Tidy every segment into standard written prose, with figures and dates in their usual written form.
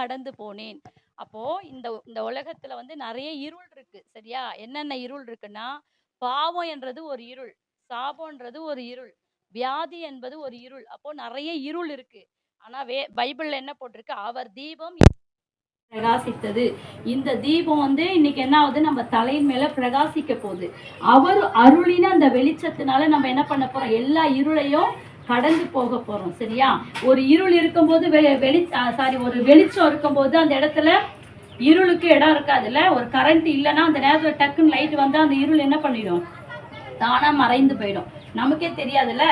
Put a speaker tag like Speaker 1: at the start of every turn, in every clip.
Speaker 1: கடந்து போனேன். அப்போ இந்த இந்த உலகத்துல வந்து நிறைய இருள் இருக்கு. சரியா? என்னென்ன இருள் இருக்குன்னா, பாவம் என்றது ஒரு இருள், சாபம்ன்றது ஒரு இருள், வியாதி என்பது ஒரு இருள். அப்போ நிறைய இருள் இருக்கு. ஆனா பைபிள்ல என்ன போட்டிருக்கு? அவர் தீபம் பிரகாசித்தது. இந்த தீபம் வந்து இன்னைக்கு என்ன ஆகுது? நம்ம தலையின் மேல பிரகாசிக்க போகுது. அவர் அருளின அந்த வெளிச்சத்தினால நம்ம என்ன பண்ண போறோம்? எல்லா இருளையும் கடந்து போக போறோம். சரியா? ஒரு இருள் இருக்கும்போது ஒரு வெளிச்சம் இருக்கும்போது அந்த இடத்துல இருளுக்கு இடம் இருக்காதுல்ல. ஒரு கரண்ட் இல்லைன்னா அந்த நேரத்துல டக்குன்னு லைட் வந்தா அந்த இருள் என்ன பண்ணிடும்? தானா மறைந்து போயிடும். நமக்கே தெரியாதுல்ல,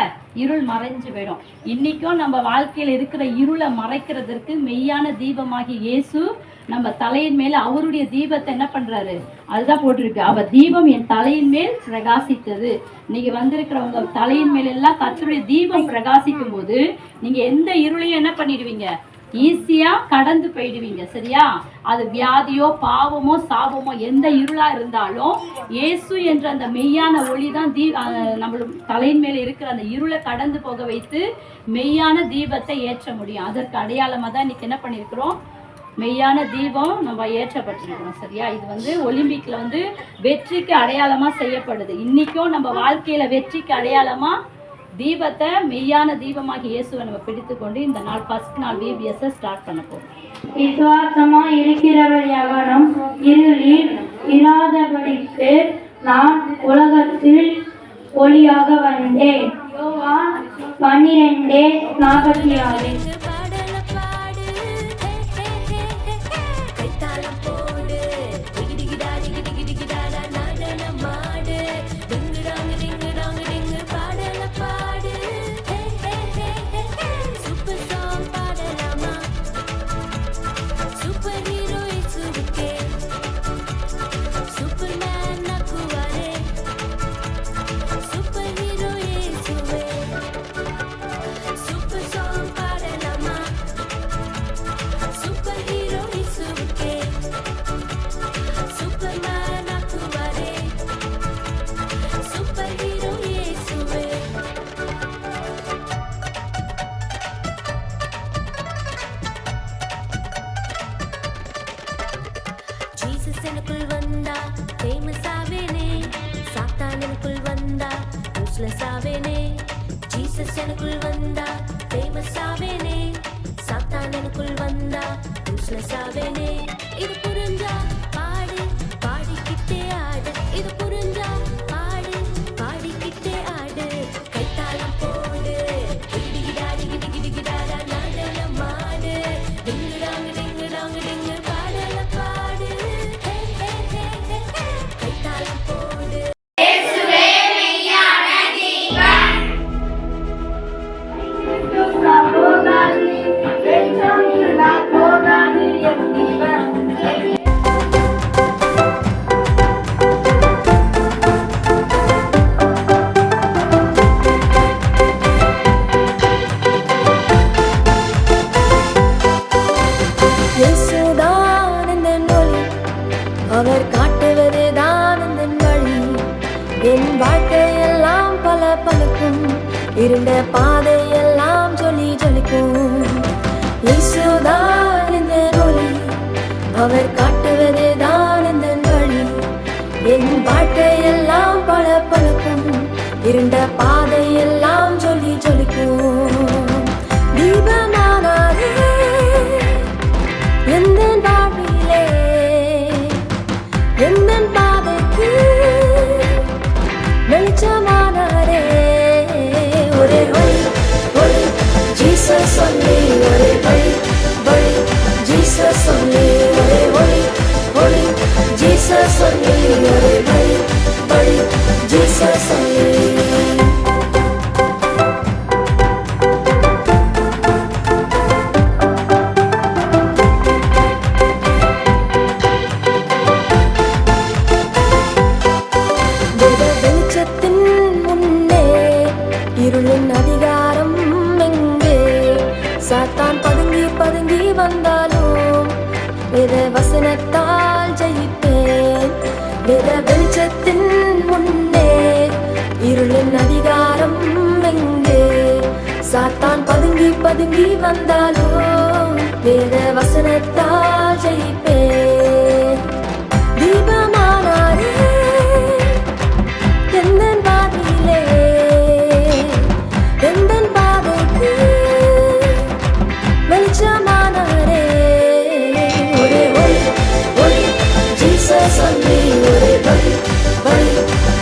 Speaker 1: இருள் மறைஞ்சு போயிடும். இன்னைக்கும் நம்ம வாழ்க்கையில இருக்கிற இருளை மறைக்கிறதற்கு மெய்யான தீபமாகி இயேசு நம்ம தலையின் மேல அவருடைய தீபத்தை என்ன பண்றாரு? அதுதான் போட்டிருக்கு, அவர் தீபம் என் தலையின் மேல் பிரகாசித்தது. நீங்க வந்திருக்கிறவங்க தலையின் மேல எல்லாம் கர்த்தருடைய தீபம் பிரகாசிக்கும் போது நீங்க எந்த இருளையும் என்ன பண்ணிடுவீங்க? ஈஸியா கடந்து போயிடுவீங்க. சரியா? அது வியாதியோ பாவமோ சாபமோ எந்த இருளா இருந்தாலும் இயேசு என்ற அந்த மெய்யான ஒளி தான் நம்ம தலையின் மேல இருக்கிற அந்த இருளை கடந்து போக வைத்து மெய்யான தீபத்தை ஏற்ற முடியும். அதற்கு அடையாளமா தான் இன்னைக்கு என்ன பண்ணிருக்கிறோம்? மெய்யான தீபம் நம்ம ஏற்றப்பட்டிருக்கிறோம். சரியா? இது வந்து ஒலிம்பிக்ல வந்து வெற்றிக்கு அடையாளமா செய்யப்படுது. இன்னைக்கும் நம்ம வாழ்க்கையில வெற்றிக்கு அடையாளமா தீபத்தை, மெய்யான தீபமாகி இயேசுவை நம்ம பிடித்துக்கொண்டு இந்த நாள் ஃபர்ஸ்ட் நாள் VBS ஸ்டார்ட் பண்ண போறோம்.
Speaker 2: விசுவாசமா இருக்கிறவர் எவனும் இருளில் இராதபடிக்கு நான் உலகத்தில் ஒளியாக வந்தேன். யோவான் 12:46.
Speaker 3: எனக்குள் வந்தா ஃபேமஸ் ஆவேனே, சாத்தான் எனக்குள் வந்தா யூஸ்லெஸ் ஆவேனே. ஜீசஸ் எனக்குள் வந்தா ஃபேமஸ் ஆவேனே, சாத்தான் எனக்குள் வந்தா யூஸ்லெஸ் ஆவேனே. இது புரிஞ்சா பாடு, பாடிக்கிட்டே ஆடு. இது புரிஞ்சா பாடு, பாடிக்கிட்டே ஆடு. கைத்தாளம் போடு, டிகிடிகிடாடி கிடிகிடிகிடாடா நடனம் ஆடு. டிங்குடாங்க டிங்குடாங்க டிங்கு பாடல பாடு. கைத்தாளம் போடு.
Speaker 4: இயேசுவே மெய்யான தீபம். போகாது வெளிச்சம் இருந்தா போகாது என் தீபம்.
Speaker 3: இயேசுதான் எந்தன் ஒளி, அவர் காட்டுவதுதான் எந்தன் வழி. என் வாழ்க்கையெல்லாம் பல பழுக்கும், இருண்ட பாதையெல்லாம் ஜொலி ஜொலிக்கும். இயேசுதான் எந்தன் ஒளி, அவர் காட்டுவதுதான் எந்தன் வழி. என் வாழ்க்கையெல்லாம் பல பழுக்கும், இருண்ட பாதையெல்லாம் ஜொலி ஜொலிக்கும். தீபமானாரே எந்தன் வாழ்விலே, எந்தன் பாதைக்கு வெளிச்சமானாரே. ஒரே ஒளி ஒளி ஜீசஸ் ஒன்லி, ஒரே ஒளி ஒளி ஜீசஸ் ஒன்லி. ஒரே ஒளி ஒளி ஜீசஸ் ஒன்லி, ஒரே ஒளி ஒளி ஜீசஸ் ஒன்லி. வெளிச்சத்தின் முன்னே இருளின் அதிகாரம் எங்கே? சாத்தான் பதுங்கி பதுங்கி வந்தாலும் வேத வசனத்தால் ஜெயிப்பேன். வேத வெளிச்சத்தின் முன்னே இருளின் அதிகாரம் எங்கே? சாத்தான் பதுங்கி பதுங்கி வந்தாலும் வேத வசனத்தால் ஜெயிப்பேன். தீபமானாரே எந்தன் பாதையிலே, எந்தன் பாதைக்கு வெளிச்சமானாரே. ஒரே ஒளி ஒளி ஜீசஸ் only, ஒரே வழி வழி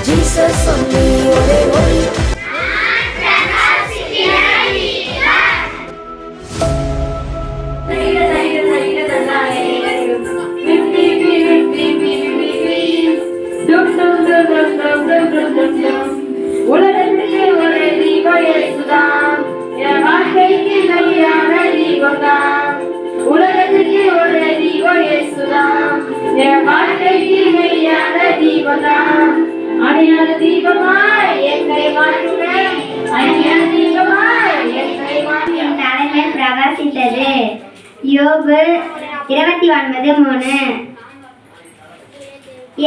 Speaker 3: ஜீசஸ் only, ஒரே ஒளி.
Speaker 2: உலகத்துக்கு ஒரே தீபம் இயேசுதான், என் வாழ்க்கைக்கு மெய்யான தீபம்தான். உலகத்துக்கு ஒரே தீபம் இயேசுதான், என் வாழ்க்கைக்கு மெய்யான தீபம்தான். அணையான தீபமாய் என்னை மாற்றுமே, அணையான தீபமாய் என்னை மாற்றுமே.
Speaker 5: என் தலைமையில் பிரகாசித்தது. யோபு 29:3.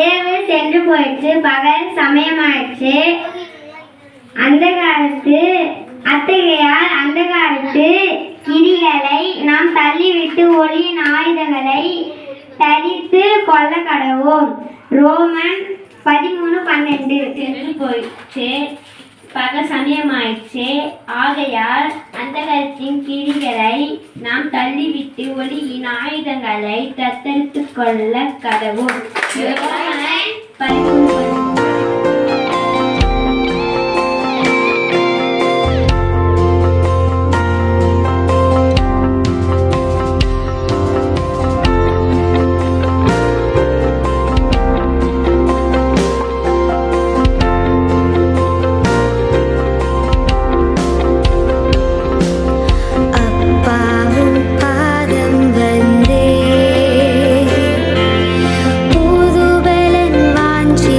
Speaker 5: இரவு சென்று போயிற்று, பகல் சமயமாயிற்று. அத்தகையால் அந்தகாரத்து கிரிகளை நாம் தள்ளிவிட்டு ஒளியின் ஆயுதங்களை தரித்து கொள்ள கடவோம். ரோமன் 13:12.
Speaker 6: சென்று போயிற்று, பகல் சமயமாயிற்று. ஆகையால் அந்தகத்தின் கிரிகளை நாம் தள்ளிவிட்டு ஒளியின் ஆயுதங்களை தத்தரித்து கொள்ள கடவோம். 13:12.
Speaker 3: புதுபலன் வாஞ்சி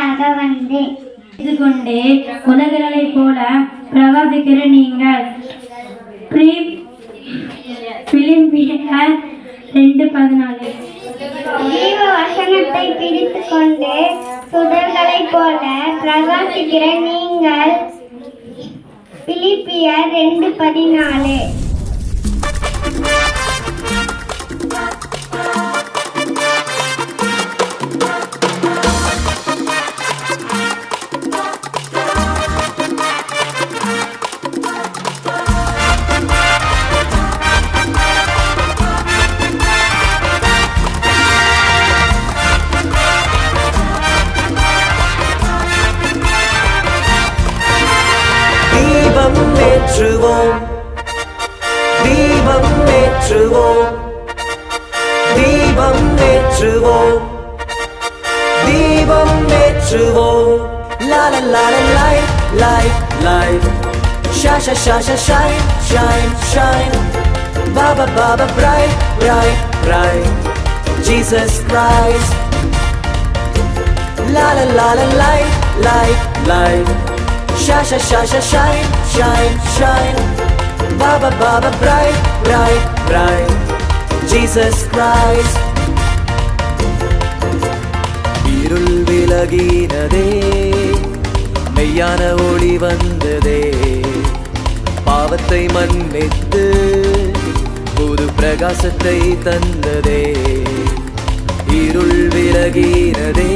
Speaker 5: ஒளியாக வந்தேன்.
Speaker 6: இது கொண்டே உலகங்களைப் போல பிரகாசிக்கிற நீங்கள். பிலிப்பியர் 2:14.
Speaker 5: ஜீவ வசனத்தை பிடித்து கொண்டு சுடர்களைப் போல பிரகாசிக்கிற நீங்கள். பிலிப்பியர் 2:14.
Speaker 7: தீபம் ஏற்றுவோம், தீபம் ஏற்றுவோம், தீபம் ஏற்றுவோம், தீபம் ஏற்றுவோம். La la la la, light, light, light. Shine, shine, shine, shine, shine. Baba, Baba, bright, bright, bright. Jesus Christ. La la la la, light, light, light. Shine, shine, shine, shine, shine, shine. Baba, Baba, bright, bright, bright. Jesus Christ. இருள் விலகினதே, மெய்யான ஒளி வந்ததே, பாவத்தை மன்னித்து புது பிரகாசத்தை தந்ததே. இருள் விலகினதே,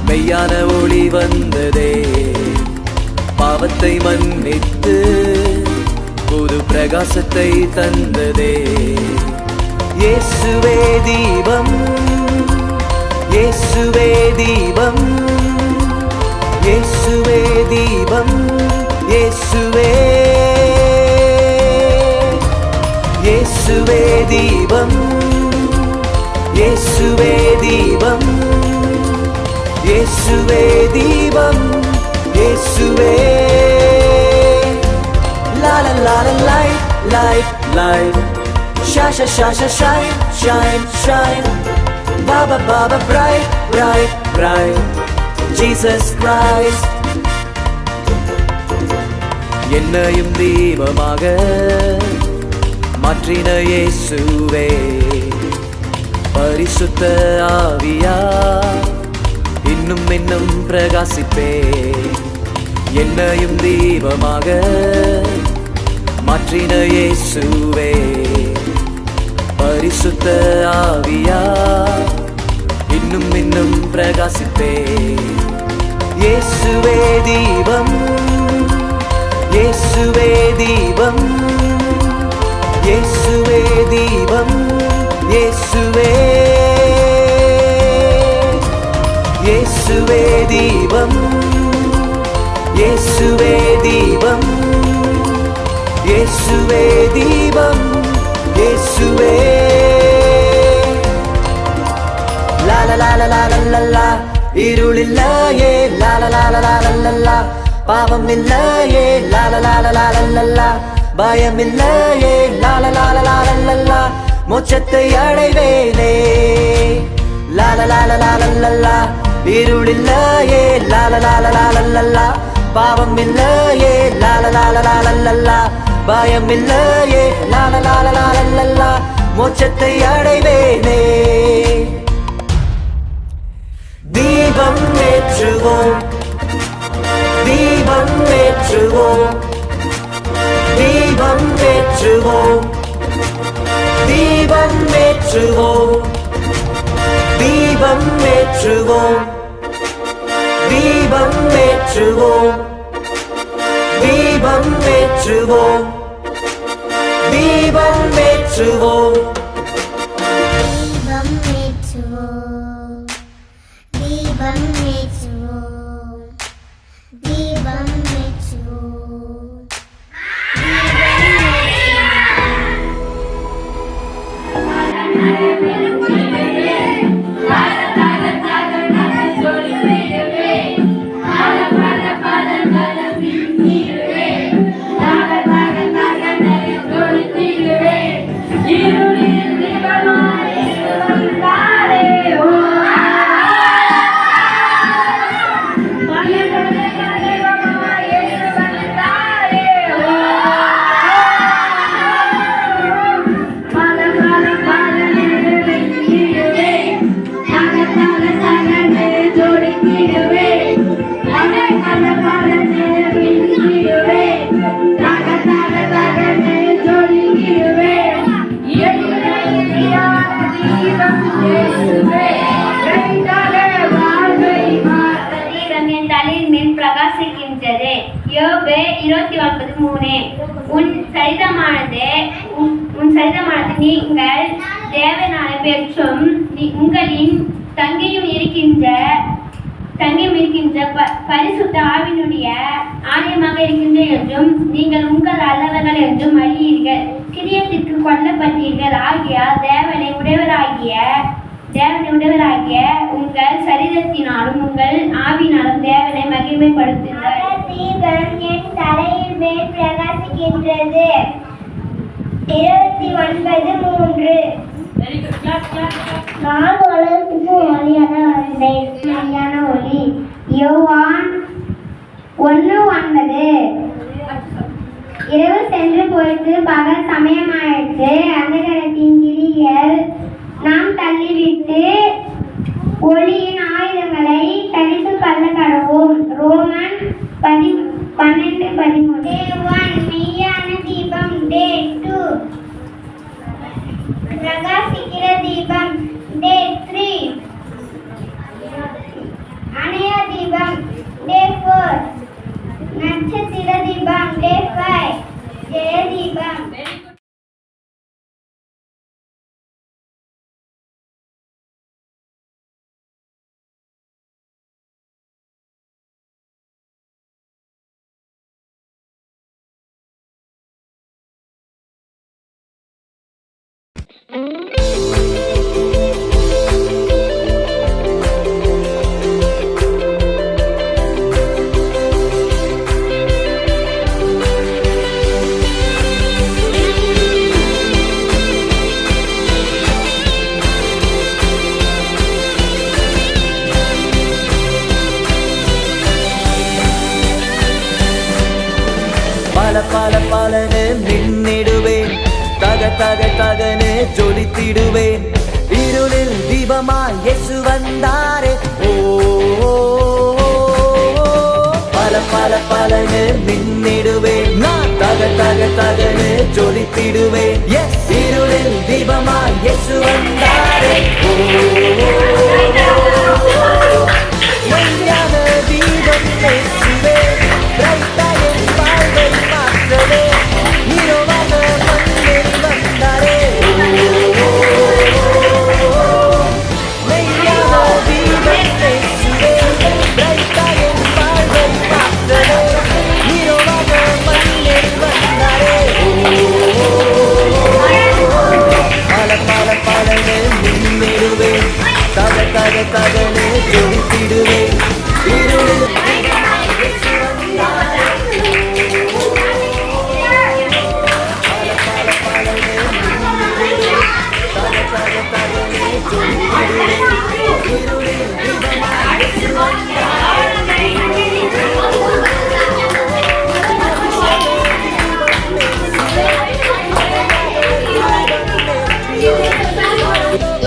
Speaker 7: மெய்யான ஒளி வந்ததே, பாவத்தை மன்னித்து புது பிரகாசத்தை தந்ததே. இயேசுவே தீபம், இயேசுவே தீபம், இயேசுவே தீபம், இயேசுவே, இயேசுவே தீபம், இயேசுவே தீபம், இயேசுவே தீபம், இயேசுவே. La la la la, light, light, light. Shine, shine, shine, shine, shine, shine. Baba, Baba, bright, bright, bright. Jesus Christ. என்னையும் தீபமாக மாற்றின இயேசுவே, பரிசுத்த ஆவியா இன்னும் இன்னும் பிரகாசிப்பே. என்னையும் தீபமாக மாற்றின இயேசுவே, பரிசுத்த ஆவியா இன்னும் இன்னும் பிரகாசிப்பே. இயேசுவே தீபம், இயேசுவே தீபம், இயேசுவே தீபம், இயேசுவே, இயேசுவே தீபம், இயேசுவே தீபம், இயேசுவே தீபம், இயேசுவே. La la la la la la la la. இருளில்லையே la la la la la la la la. பாவம் இல்லையே la la la la la la la la. பயம் இல்லையே la la la la la la la la. மோட்சத்தை அடைவேனே la la la la la la la la. இருளில்லையே la la la la la la la la. பாவம் இல்லையே la la la la la la la la. பயம் இல்லையே la la la la la la la. மோட்சத்தை அடைவேனே. தீபம் ஏற்றுவோம், தீபம் ஏற்றுவோம், தீபம் ஏற்றுவோம், தீபம் ஏற்றுவோம், தீபம் ஏற்றுவோம், தீபம் ஏற்றுவோம், தீபம் ஏற்றுவோம், தீபம் ஏற்றுவோம்.
Speaker 5: தீபம் ஏற்றுவோம், தீபம் ஏற்றுவோம்,
Speaker 2: இருளில்
Speaker 5: மேல் பிரகாசிக்கின்றது. யோபு 29:3. உன் சரிதமானது நீங்கள் தேவனால பெற்றும் உங்களின் தங்கியும் இருக்கின்ற பரிசுத்த ஆவியினுடைய ஆலயமாக இருக்கின்ற என்றும் நீங்கள் உங்கள் அல்லவர்கள் என்றும் அறியீர்கள். கிரியத்திற்கு கொல்லப்பட்டீர்கள் ஆகியால் தேவனை உடையவராகிய உங்கள் சரீரத்தினாலும் உங்கள் ஆவினாலும் தேவனை மகிமைப்படுத்துங்கள்.
Speaker 8: தீபம் என் தலையில் மேல் பிரகாசிக்கின்றது. 29:3. நான் உலகத்துக்கு ஒளியாக வந்தேன், மெய்யான ஒளி. யோவான் 1:9.
Speaker 5: இரவு சென்று போயிட்டு பகல் சமயமாயிற்று. அந்தகரத்தின் கிரிகள் நாம் தள்ளிவிட்டு ஒளியின் ஆயுதங்களை தரித்து கொள்ள கடவோம். ரோமன் 12:13.
Speaker 8: Day 1 மெய்யான தீபம். Day 2 பிரகாசிக்கிற தீபம். Day 3 அணைய தீபம். Day 4 நட்சத்திர தீபம். Day 5 ஜெய தீபம்.
Speaker 7: பலனு மின்னிடுவேன், தகனு ஜொலித்திடுவேன். இருளில் தீபமாய் இயேசு வந்தாரே. ஓ பலனு மின்னிடுவேன், நான் தகனு ஜொலித்திடுவேன். இருளில் தீபமாய் இயேசு வந்தாரே. ஓ மெய்யான தீபம் இயேசுவே, பிரைட்டாய் என் வாழ்வை மாற்றவே. ஹீரோவாக மண்ணில் வந்தாரே. மெய்யான தீபம் இயேசுவே, பிரைட்டாய் என் வாழ்வை மாற்றவே. ஹீரோவாக மண்ணில் வந்தாரே. பலனு மின்னிடுவேன், தகனு ஜொலித்திடுவேன். இருளில்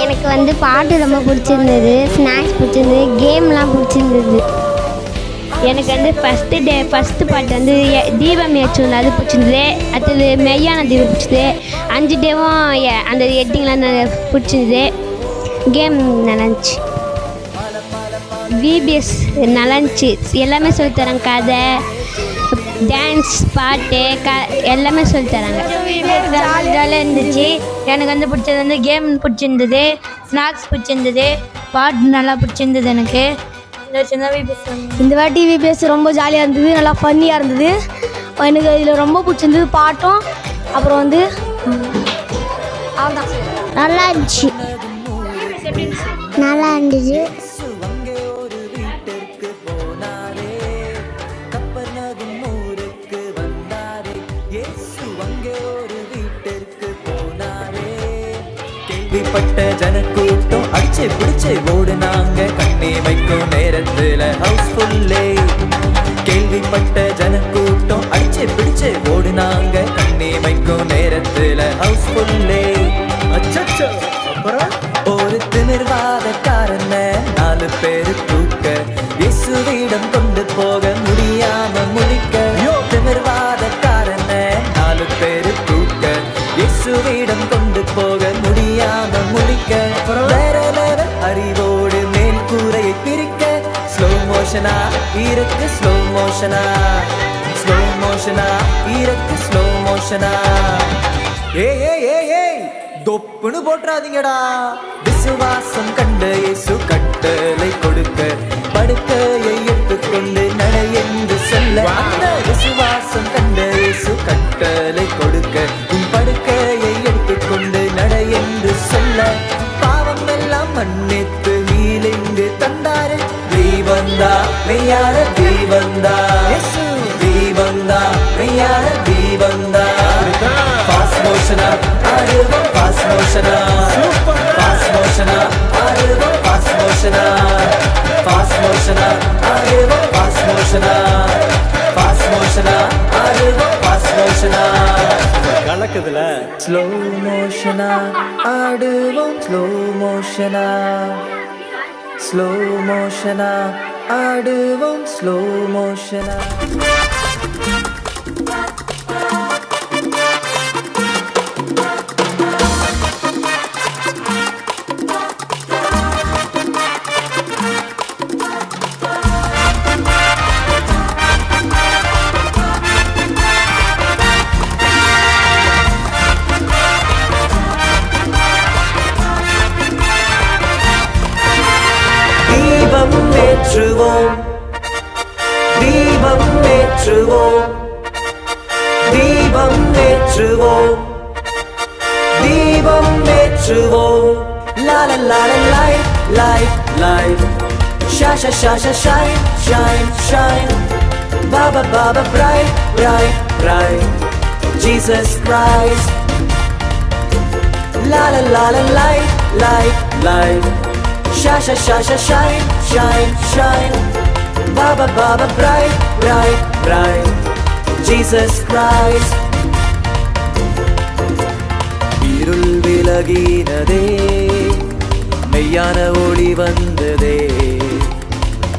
Speaker 8: எனக்கு பாட்டு ரொம்ப பிடிச்சிருந்தது, ஸ்நாக்ஸ் பிடிச்சிருந்தது, கேம்லாம் பிடிச்சிருந்தது.
Speaker 5: எனக்கு ஃபஸ்ட்டு பாட்டு தீபம் ஏற்றுள்ள அது பிடிச்சிருந்தது. அடுத்தது மெய்யான தீபம் பிடிச்சது. 5 டேவும் அந்த எட்டிங்லாம் பிடிச்சிருந்தது. கேம் நல்லாந்துச்சு. விபிஎஸ் நல்லாந்துச்சு. எல்லாமே சொல்லித்தராங்க, கதை, டான்ஸ், பாட்டு, எல்லாமே சொல்லித்தராங்க. ஜாலியாக இருந்துச்சு. எனக்கு பிடிச்சது கேம் பிடிச்சிருந்தது, ஸ்நாக்ஸ் பிடிச்சிருந்தது, பாட்டு நல்லா பிடிச்சிருந்தது. எனக்கு இந்த வாட்டி விபிஎஸ் ரொம்ப ஜாலியாக இருந்தது, நல்லா ஃபன்னியாக இருந்தது. எனக்கு இதில் ரொம்ப பிடிச்சிருந்தது பாட்டும். அப்புறம் அவ்வளோதான்,
Speaker 8: நல்லா இருந்துச்சு. நல்லா இருந்துச்சு.
Speaker 7: கேள்விப்பட்ட ஜனக்கூட்டம் அடிச்சு பிடிச்சு ஓடுனாங்க கண்ணே வைக்கும் நேரத்துல ஹவுஸ்ஃபுல்லே. கேள்விப்பட்ட ஜனக்கூட்டம் அடிச்சு பிடிச்சு ஓடுனாங்க கண்ணே வைக்கும் நேரத்துல ஹவுஸ்ஃபுல்லே. அச்சச்சோ, அப்புறம் ஒரு திமிர்வாதக்காரன 4 பேரு தூக்க இயேசுவிடம் கொண்டு போக முடியாம முழிக்க. திமிர்வாதக்காரன 4 பேரு தூக்க இயேசுவிடம் கொண்டு போக முடியாம முழிக்க. வேற அறிவோடு மேல் கூரையை பிரிக்க ஸ்லோ மோஷனா இருக்கு, ஸ்லோ மோஷனா ஸ்லோ மோஷனா இறக்கு ஸ்லோ மோஷனா ஏய் ஏய் ஏய் ஏய் தொப்புன்னு போட்டுறாதீங்கடா விசுவாசம் கண்ட இயேசு கட்டளை கொடுக்க படுக்கையை எடுத்துக்கொண்டு நட என்று சொல்ல அந்த விசுவாசம் கண்ட இயேசு கட்டளை கொடுக்க உன் படுக்கையை எடுத்துக்கொண்டு நட என்று சொல்ல பாவம் எல்லாம் மன்னித்து ஹீலிங்கு தந்தாரு தீவந்தா மெய்யான தீவந்தா தீவந்தா மெய்யான தீவந்தா ஃபாஸ்ட் மோஷனா ஆடுவோம் ஃபாஸ்ட் மோஷனா ஃபாஸ்ட் மோஷனா ஆடுவோம் ஃபாஸ்ட் மோஷனா ஃபாஸ்ட் மோஷனா ஆடுவோம் ஃபாஸ்ட் மோஷனா ஃபாஸ்ட் மோஷனா ஆடுவோம் ஃபாஸ்ட் மோஷனா கலக்குதுல ஸ்லோ மோஷனா ஆடுவோம் ஸ்லோ மோஷனா ஸ்லோ மோஷனா ஆடுவோம் ஸ்லோ மோஷனா தீபம் ஏற்றுவோம் தீபம் ஏற்றுவோம் தீபம் ஏற்றுவோம் தீபம் ஏற்றுவோம் la la la la light light light shine shine shine shine shine shine baba baba bright bright bright Jesus Christ la la la la light light light shine shine shine shine shine shine baba baba bright bright bright Jesus Christ இருள் விலகினதே மெய்யான ஒளி வந்ததே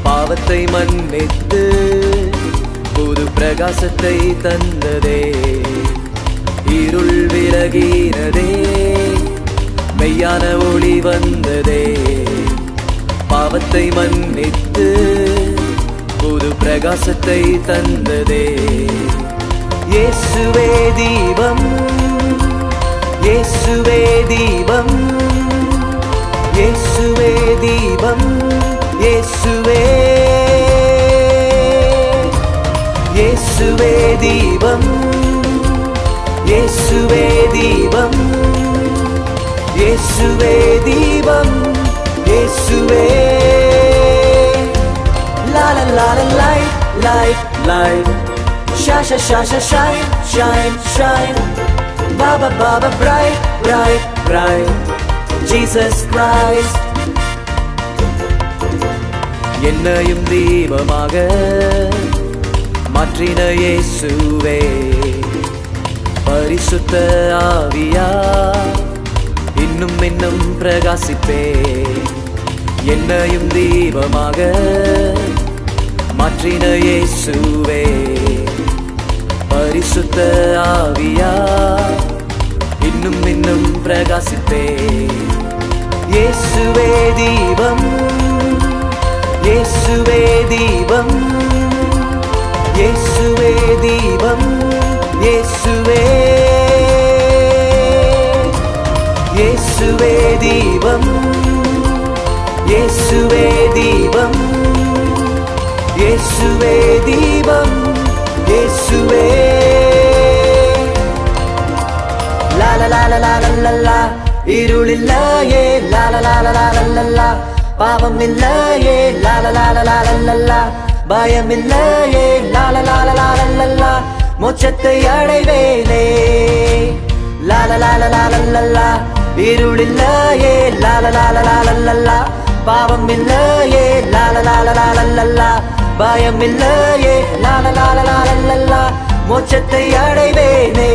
Speaker 7: பாவத்தை மன்னித்து புது பிரகாசத்தை தந்ததே இருள் விலகினதே மெய்யான ஒளி வந்ததே பாவத்தை மன்னித்து புது பிரகாசத்தை தந்ததே இயேசுவே தீபம் இயேசுவே தீபம் இயேசுவே தீபம் இயேசுவே இயேசுவே தீபம் இயேசுவே தீபம் இயேசுவே தீபம் இயேசுவே la la la la light light light shine shine shine shine shine shine baba baba bright bright bright Jesus Christ என்னையும் தீபமாக மாற்றின இயேசுவே பரிசுத்த ஆவியா இன்னும் இன்னும் பிரகாசிப்பே என்னையும் தீபமாக மாற்றின இயேசுவே பரிசுத்த ஆவியா இன்னும் இன்னும் பிரகாசிப்பே இயேசுவே தீபம் இயேசுவே தீபம் இயேசுவே தீபம் இயேசுவே இயேசுவே தீபம் இயேசுவே தீபம் இயேசுவே தீபம் இயேசுவே la la la la la la la இருளில்லையே la la la la la la la பாவம் இல்லையே la la la la la la பயம் இல்லையே la la la la la la மோட்சத்தை அடைவேனே la la la la la la இருளில்லையே la la la la la பாவம் இல்லையே la la la la la பயம் இல்லையே la la la la la மோட்சத்தை அடைவேனே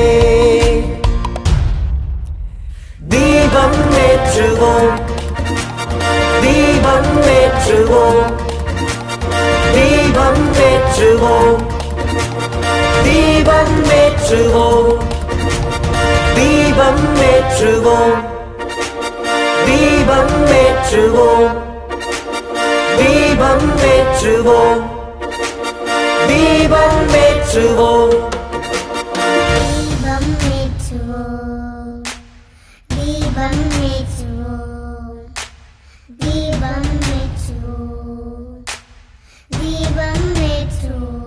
Speaker 7: தீபம் ஏற்றுவோம் தீபம் ஏற்றுவோம் தீபம் ஏற்றுவோம் தீபம் ஏற்றுவோம் தீபம் ஏற்றுவோம் தீபம் ஏற்றுவோம் தீபம் ஏற்றுவோம் தீபம் ஏற்றுவோம்
Speaker 8: தீபம் ஏற்றுவோம் தீபம் ஏற்றுவோம் தீபம் ஏற்றுவோம் தீபம் ஏற்றுவோம்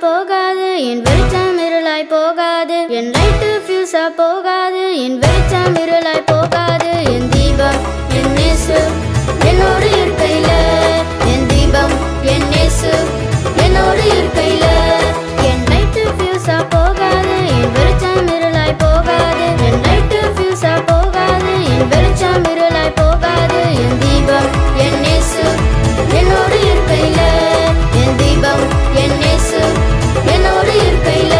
Speaker 9: போகாது என் வெளிச்சம் இருளாய் போகாது என் லைட்டு ஃபியூஸா போகாது என் வெளிச்சம் இருளாய் போகாது என் தீபம் என் நேசு என்னோடு இருக்கையில என் தீபம் என் நேசு என்னோடு இருக்கையில என் லைட்டு ஃபியூஸா போகாது என் வெளிச்சம் இருளாய் போகாது என் லைட்டு ஃபியூஸா போகாது என் வெளிச்சம் இருளாய் போகாது என் தீபம் என் நேசு என்னோடு இருக்கையில என் தீபம் என் நேசு என்னோடு இருக்கையில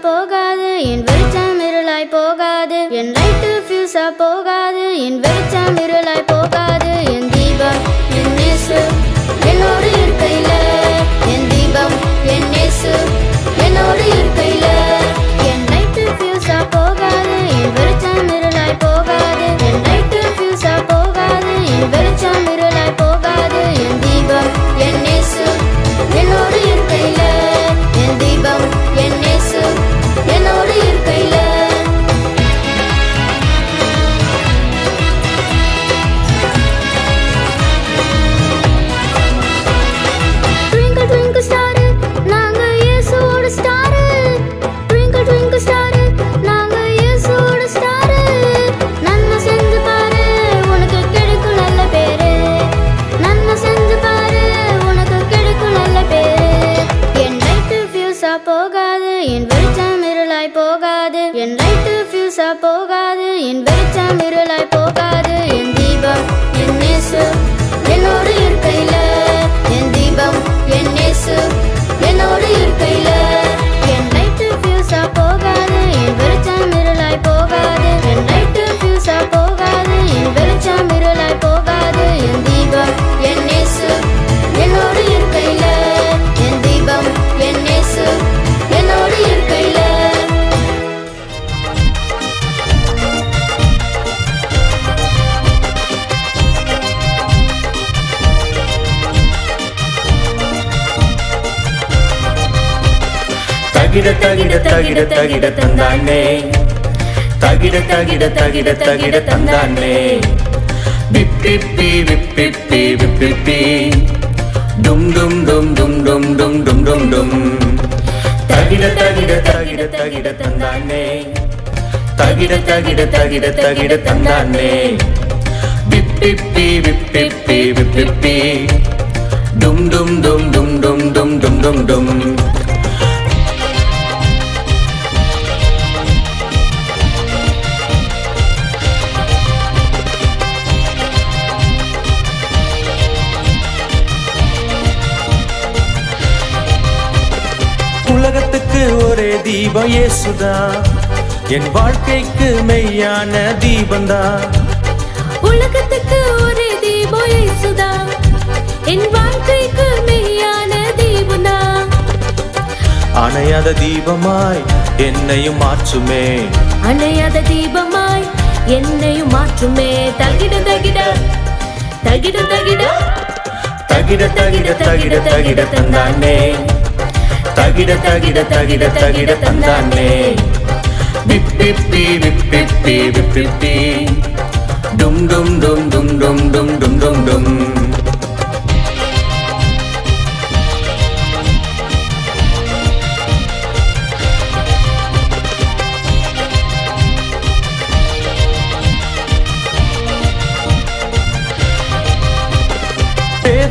Speaker 9: போகாது என் வெளிச்சம் இருளாய் போகாது என் லைட்டு ஃபியூஸா போகாது என் வெளிச்சம் இருளாய் போகாது என் தீபம் என் நேசு என்னோடு இருக்கையில என் தீபம் என் நேசு என்னோடு இருக்கையில என் லைட்டு ஃபியூஸா போகாது என் வெளிச்சம் இருளாய் போகாது என் லைட்டு ஃபியூஸா போகாது என் வெளிச்சம் இருளாய் போகாது என் தீபம் என் நேசு என்னோடு இருக்கையில என் தீபம் என் நேசு என்னோடு இருக்கையில ட்விங்கிள் ட்விங்கிள் ஸ்டார் நாங்க இயேசுவோட ஸ்டார் ட்விங்கிள் ட்விங்கிள் ஸ்டார் நாங்க இயேசுவோட ஸ்டார் நன்மை செஞ்சு பாரு உனக்கு கிடைக்கும் நல்ல பேரு நன்மை செஞ்சு பாரு உனக்கு கிடைக்கும் நல்ல பேரு என் லைட்டு ஃபியூஸா போகாது என் வெளிச்சம் இருளாய் போகாது என் லைட்டு ஃபியூஸா போகாது என் வெளிச்சம் இருளாய் போகாது என் தீபம் என் நேசு என்னோடு இருக்கையில என் தீபம் என் நேசு என்னோடு இருக்கையில என் லைட்டு ஃபியூஸா போகாது என் வெளிச்சம் இருளாய் போகாது என் லைட்டு ஃபியூஸா போகாது என் வெளிச்சம் இருளாய் போகாது என் தீபம் என் நேசு என்னோடு இருக்கையில என் தீபம் என் நேசு என்னோடு இருக்கையில
Speaker 7: தகிட தகிட தகிட தகிட தந்தானே தகிட தகிட தகிட தகிட தந்தானே விப்பிப்பி விப்பிப்பி விப்பிப்பி டும் டும் டும் டும் டும் டும் டும் டும் டும் தகிட தகிட தகிட தகிட தந்தானே தகிட தகிட தகிட தகிட தந்தானே விப்பிப்பி விப்பிப்பி விப்பிப்பி டும் டும் டும் டும் டும் டும் டும் டும் டும் உலகத்துக்கு ஒரே தீபம் இயேசுதான் என் வாழ்க்கைக்கு மெய்யான தீபந்தான்
Speaker 3: உலகத்துக்கு ஒரே தீபம் இயேசுதான் என் வாழ்க்கைக்கு மெய்யான தீபம்தான்
Speaker 7: அணையாத தீபமாய் என்னையும் மாற்றுமே
Speaker 3: அணையாத தீபமாய் என்னையும் மாற்றுமே தகிட தகிட தகிட தகிட
Speaker 7: தகிட தகிட தகிட தகிட தந்தானே தகிட தகிட தகிட தகிட தந்தானே விப்பிப்பி விப்பிப்பி விப்பிப்பி டும் டும் டும் டும் டும் டும் டும் டும் டும்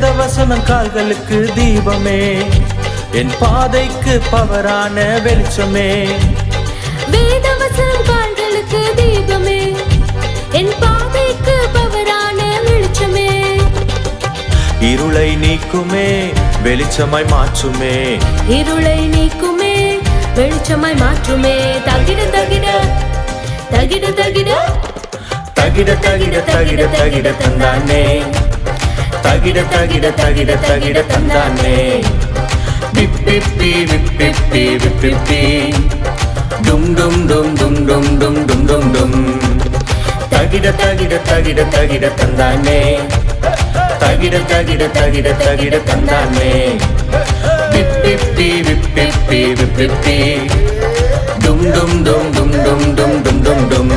Speaker 10: வேத வசனம் கால்களுக்கு தீபமே, என் பாதைக்கு பவரான வெளிச்சமே.
Speaker 3: வேதவசனம் கால்களுக்கு தீபமே, என் பாதைக்கு பவரான வெளிச்சமே.
Speaker 10: இருளை நீக்குமே, வெளிச்சமாய் மாற்றுமே.
Speaker 3: இருளை நீக்குமே, வெளிச்சமாய் மாற்றுமே. தகிட தகிட தகிட தகிட
Speaker 10: தகிட தகிட தகிட தகிட தந்தானே, தகிட தகிட தகிட தகிட தந்தானே. விப்பிப்பி விப்பிப்பி விப்பிப்பி டும் டும் டும் டும் டும் டும் டும் டும் டும். தகிட தகிட தகிட தகிட தந்தானே, தகிட தகிட தகிட தகிட தந்தானே. விப்பிப்பி விப்பிப்பி விப்பிப்பி டும் டும் டும் டும் டும் டும் டும் டும் டும்.